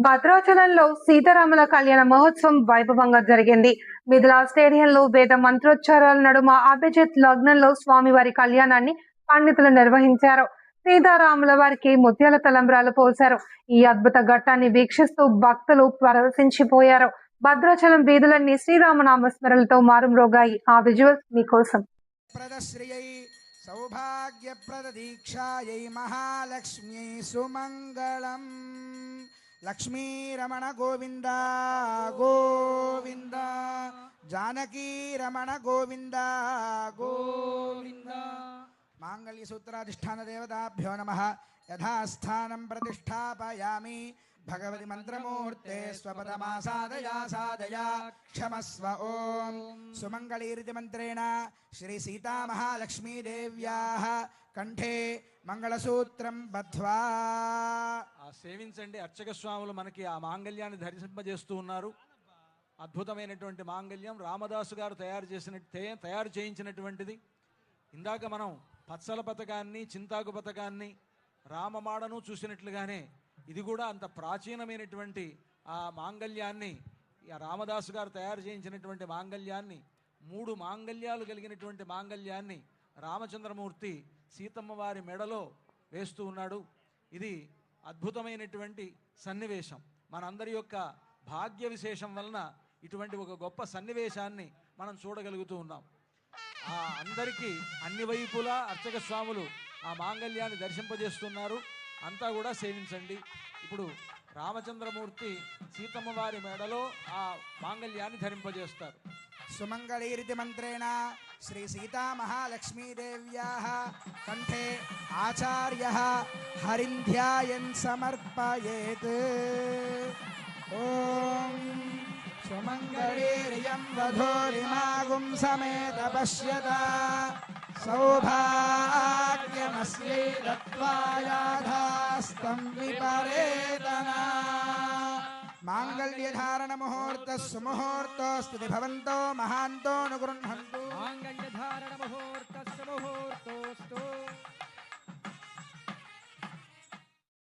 భద్రాచలంలో సీతారాముల కళ్యాణ మహోత్సవం వైభవంగా జరిగింది. మిథిలా స్టేడియంలో వేద మంత్రోచ్చారాల నడుమ అభిజిత్ లగ్నంలో స్వామివారి కళ్యాణాన్ని పండితులు నిర్వహించారు. సీతారాముల వారికి ముత్యాల తలంబ్రాలు పోశారు. ఈ అద్భుత ఘట్టాన్ని వీక్షిస్తూ భక్తులు పరవశించిపోయారు. భద్రాచలం వీధులన్నీ శ్రీరామనామ స్మరణలతో మారుమ్రోగాయి. ఆ విజువల్స్ మీకోసం. సౌభాగ్యప్రద దీక్షాయై మహాలక్ష్మీ సుమంగళం. లక్ష్మీ రమణ గోవింద గోవింద, జానకీ రమణ గోవింద గోవింద. మాంగళ్య సూత్రాధిష్టాన దేవతాభ్యో నమః. యథాస్థానం ప్రతిష్టాపయామి. భగవతి మంత్రమూర్తే స్వపదమాసాదయా సాదయా క్షమస్వ. ఓం సుమంగళీరితి మంత్రేణ శ్రీ సీతా మహాలక్ష్మీ దేవ్యాః కంఠే మంగళసూత్రం బద్ధ్వా. సేవించండి. అర్చక స్వాములు మనకి ఆ మాంగళ్యాన్ని ధరింపజేస్తూ ఉన్నారు. అద్భుతమైనటువంటి మాంగళ్యం రామదాసు గారు తయారు చేయించినటువంటిది. ఇందాక మనం పచ్చల పథకాన్ని, చింతాకు పథకాన్ని, రామమాడను చూసినట్లుగానే ఇది కూడా అంత ప్రాచీనమైనటువంటి ఆ మాంగళ్యాన్ని, రామదాసు గారు తయారు చేయించినటువంటి మాంగళ్యాన్ని, 3 మాంగళ్యాలు కలిగినటువంటి మాంగళ్యాన్ని రామచంద్రమూర్తి సీతమ్మ వారి మెడలో వేస్తూ ఉన్నాడు. ఇది అద్భుతమైనటువంటి సన్నివేశం. మనందరి యొక్క భాగ్య విశేషం వలన ఇటువంటి ఒక గొప్ప సన్నివేశాన్ని మనం చూడగలుగుతూ ఉన్నాం. అందరికీ అన్ని వైపులా అర్చక స్వాములు ఆ మాంగళ్యాన్ని దర్శింపజేస్తున్నారు. అంతా కూడా సేవించండి. ఇప్పుడు రామచంద్రమూర్తి సీతమ్మ వారి మెడలో ఆ మాంగళ్యాన్ని ధరింపజేస్తారు. సుమంగళీరితి మంత్రేణ శ్రీ సీతా మహాలక్ష్మీ దేవ్యాః కంఠే ఆచార్యః హరింధ్యాయన్ సమర్పయేత్. ఓం సుమంగళీర్యం వధూరిమాగుం సమేత పశ్యత సౌభాగ్యమస్యై దత్వాయాధాస్తం విపరేతనా. మాంగళ్యధారణ ముహూర్త సుముహూర్తోస్తు భవంతో మహాంతో అనుగృహంతు. మాంగళ్యధారణ ముహూర్త సుముహూర్త